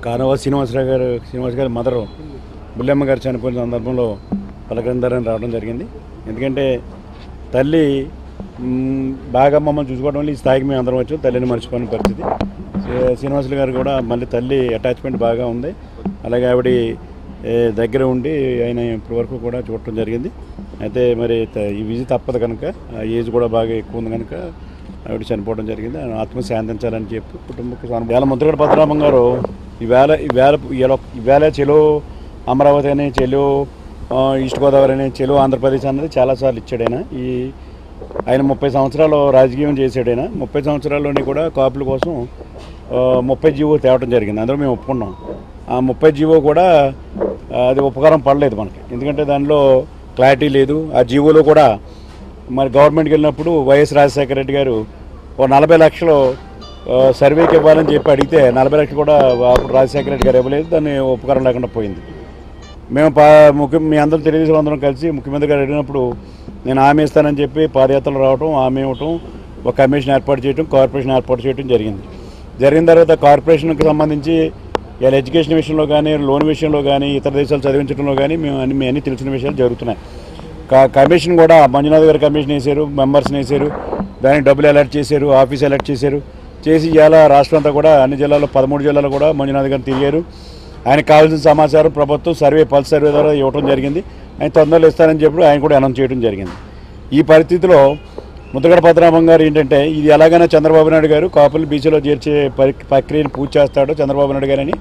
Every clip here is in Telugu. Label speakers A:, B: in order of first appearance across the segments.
A: కానవ శ్రీనివాస్ గారి మదరు బుల్లెమ్మ గారు చనిపోయిన సందర్భంలో పలకరిందారని రావడం జరిగింది. ఎందుకంటే తల్లి బాగా మమ్మల్ని చూసుకోవడం వల్ల ఈ స్థాయికి మేము అందరం వచ్చాం. తల్లిని మర్చిపోయిన పరిస్థితి. శ్రీనివాసులు గారు కూడా మళ్ళీ తల్లి అటాచ్మెంట్ బాగా ఉంది. అలాగే ఆవిడ దగ్గర ఉండి ఆయన ఇప్పటి వరకు కూడా చూడటం జరిగింది. అయితే మరి ఈ విజి తప్పదు కనుక ఏజ్ కూడా బాగా ఎక్కువ ఉంది కనుక ఆవిడ చనిపోవడం జరిగింది. ఆత్మ శాంతించాలని చెప్పి కుటుంబకు వేళ ముద్రగడ పద్మనాభం గారు ఈవేళ చెలో అమరావతి అని, చెలో ఈస్ట్ గోదావరి అని, చెలో ఆంధ్రప్రదేశ్ అన్నది చాలాసార్లు ఇచ్చాడు. ఆయన 30 సంవత్సరాలు రాజకీయం చేశాడు. 30 సంవత్సరాల్లోని కూడా కాపుల కోసం 30 జీవో తేవడం జరిగింది. అందులో మేము ఒప్పుకున్నాం. ఆ 30 జీవో కూడా అది ఉపకారం పడలేదు మనకి. ఎందుకంటే దానిలో క్లారిటీ లేదు. ఆ జీవోలో కూడా మరి గవర్నమెంట్కి వెళ్ళినప్పుడు వైఎస్ రాజశేఖర రెడ్డి గారు 40 లక్షలు సర్వేకి ఇవ్వాలని చెప్పి అడిగితే 40 లక్షలు కూడా అప్పుడు రాజశేఖర రెడ్డి గారు ఇవ్వలేదు. దాన్ని ఉపకారం లేకుండా పోయింది. మేము మీ అందరూ తెలుగుదేశం అందరం కలిసి ముఖ్యమంత్రి గారు అడిగినప్పుడు నేను హామీ ఇస్తానని చెప్పి పాదయాత్రలు రావడం, హామీ ఇవ్వటం, ఒక కమిషన్ ఏర్పాటు చేయడం, కార్పొరేషన్ ఏర్పాటు చేయడం జరిగింది. జరిగిన తర్వాత కార్పొరేషన్కి సంబంధించి ఇలా ఎడ్యుకేషన్ విషయంలో కానీ, లోన్ విషయంలో కానీ, ఇతర దేశాలు చదివించడంలో కానీ మేము అన్ని తెలిసిన విషయాలు జరుగుతున్నాయి. కమిషన్ కూడా మంజునాథ్ గారు కమిషన్ వేశారు, మెంబర్స్ని వేశారు, దానికి డబ్బులు అలర్ట్ చేశారు, ఆఫీస్ అలర్ట్ చేసి ఇవాళ రాష్ట్రం అంతా కూడా అన్ని జిల్లాల్లో 13 జిల్లాలు కూడా మంజునాథ్ గారు తిరిగారు. ఆయనకు కావాల్సిన సమాచారం ప్రభుత్వం పల్స్ సర్వే ద్వారా ఇవ్వడం జరిగింది. ఆయన తొందరలో ఇస్తారని చెప్పి ఆయన కూడా అనౌన్స్ చేయడం జరిగింది. ఈ పరిస్థితిలో ముద్రగడ పద్మనాభం గారు ఏంటంటే ఇది ఎలాగైనా చంద్రబాబు నాయుడు గారు కాపులు బీసీలో చేర్చే ప్రక్రియను పూర్తి చేస్తాడో చంద్రబాబు నాయుడు గారని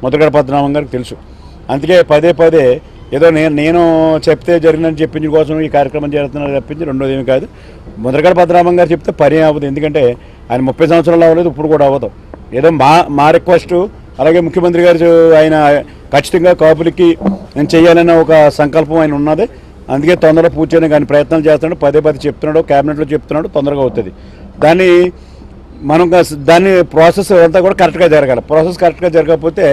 A: ముద్రగడ పద్మనాభం గారికి తెలుసు. అందుకే పదే ఏదో నేను చెప్తే జరిగిందని చెప్పించే కోసం ఈ కార్యక్రమం చేస్తున్నారు తప్పించి రెండోది ఏమి కాదు. ముద్రగడ పద్మనాభం గారు చెప్తే పని అవ్వదు. ఎందుకంటే ఆయన 30 సంవత్సరాలు అవ్వలేదు, ఇప్పుడు కూడా అవ్వదు. ఏదో మా రిక్వెస్ట్, అలాగే ముఖ్యమంత్రి గారు ఆయన ఖచ్చితంగా కాపులకి నేను చేయాలన్న ఒక సంకల్పం ఆయన ఉన్నది. అందుకే తొందరగా పూర్తి చేయడానికి ఆయన ప్రయత్నాలు చేస్తున్నాడు. పదే చెప్తున్నాడు, క్యాబినెట్లో చెప్తున్నాడు, తొందరగా అవుతుంది. దాన్ని ప్రాసెస్ అంతా కూడా కరెక్ట్గా జరగాలి. ప్రాసెస్ కరెక్ట్గా జరగకపోతే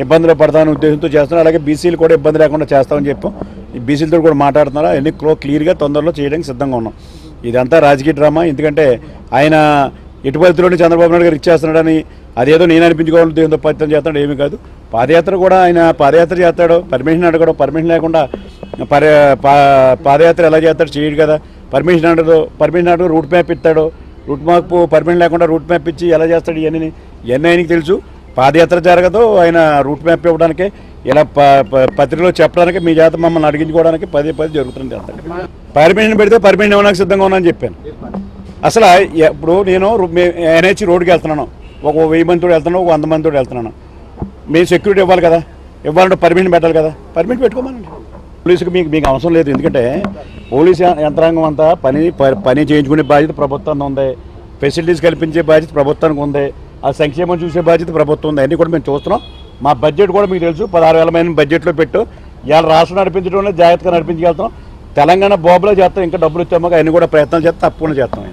A: ఇబ్బందులు పడతామనే ఉద్దేశంతో చేస్తున్నారు. అలాగే బీసీలు కూడా ఇబ్బంది లేకుండా చేస్తామని చెప్పాం. ఈ బీసీలతో కూడా మాట్లాడుతున్నారు. అన్ని క్లియర్గా తొందరలో చేయడానికి సిద్ధంగా ఉన్నాం. ఇదంతా రాజకీయ డ్రామా. ఎందుకంటే ఆయన ఎటు పరిధిలోనే చంద్రబాబు నాయుడు గారు ఇచ్చేస్తున్నాడని అదేదో నేను అనిపించుకోవాలని దేంతో ప్రయత్నం చేస్తాడు, ఏమీ కాదు. పాదయాత్ర కూడా ఆయన పాదయాత్ర చేస్తాడు, పర్మిషన్ అడగడం, పర్మిషన్ లేకుండా పాదయాత్ర ఎలా చేస్తాడు, చేయడు కదా. పర్మిషన్ అడగడు, రూట్ మ్యాప్ ఇస్తాడు, రూట్ మ్యాప్ పర్మిషన్ లేకుండా రూట్ మ్యాప్ ఇచ్చి ఎలా చేస్తాడు, ఇవన్నీ ఆయనకి తెలుసు. పాదయాత్ర జరగదు, ఆయన రూట్ మ్యాప్ ఇవ్వడానికి ఇలా పత్రికలో చెప్పడానికి మీ చేత మమ్మల్ని అడిగించుకోవడానికి పదే జరుగుతుంది. పర్మిషన్ పెడితే పర్మిషన్ ఇవ్వడానికి సిద్ధంగా ఉన్నానని చెప్పాను. అసలు ఇప్పుడు నేను ఎన్హెచ్ రోడ్డుకి వెళ్తున్నాను, ఒక 1000 మందితో వెళ్తున్నాను, ఒక 100 మందితో వెళ్తున్నాను. మేము సెక్యూరిటీ ఇవ్వాలి కదా, ఇవ్వాలంటే పర్మిషన్ పెట్టాలి కదా, పర్మిషన్ పెట్టుకోమనండి. పోలీసుకి మీకు అవసరం లేదు. ఎందుకంటే పోలీసు యంత్రాంగం అంతా పని చేయించుకునే బాధ్యత ప్రభుత్వానికి ఉంది, ఫెసిలిటీస్ కల్పించే బాధ్యత ప్రభుత్వానికి ఉంది, ఆ సంక్షేమం చూసే బాధ్యత ప్రభుత్వం ఉంది. అన్నీ కూడా మేము చూస్తున్నాం. మా బడ్జెట్ కూడా మీకు తెలుసు, 16,000 మంది బడ్జెట్లో పెట్టు. ఇవాళ రాష్ట్రం నడిపించడంలో జాగ్రత్తగా నడిపించగలుగుతాం. తెలంగాణ బాబులో చేస్తాం, ఇంకా డబ్బులు ఇచ్చామో అన్నీ కూడా ప్రయత్నాలు చేస్తాం, తప్పకుండా చేస్తాం.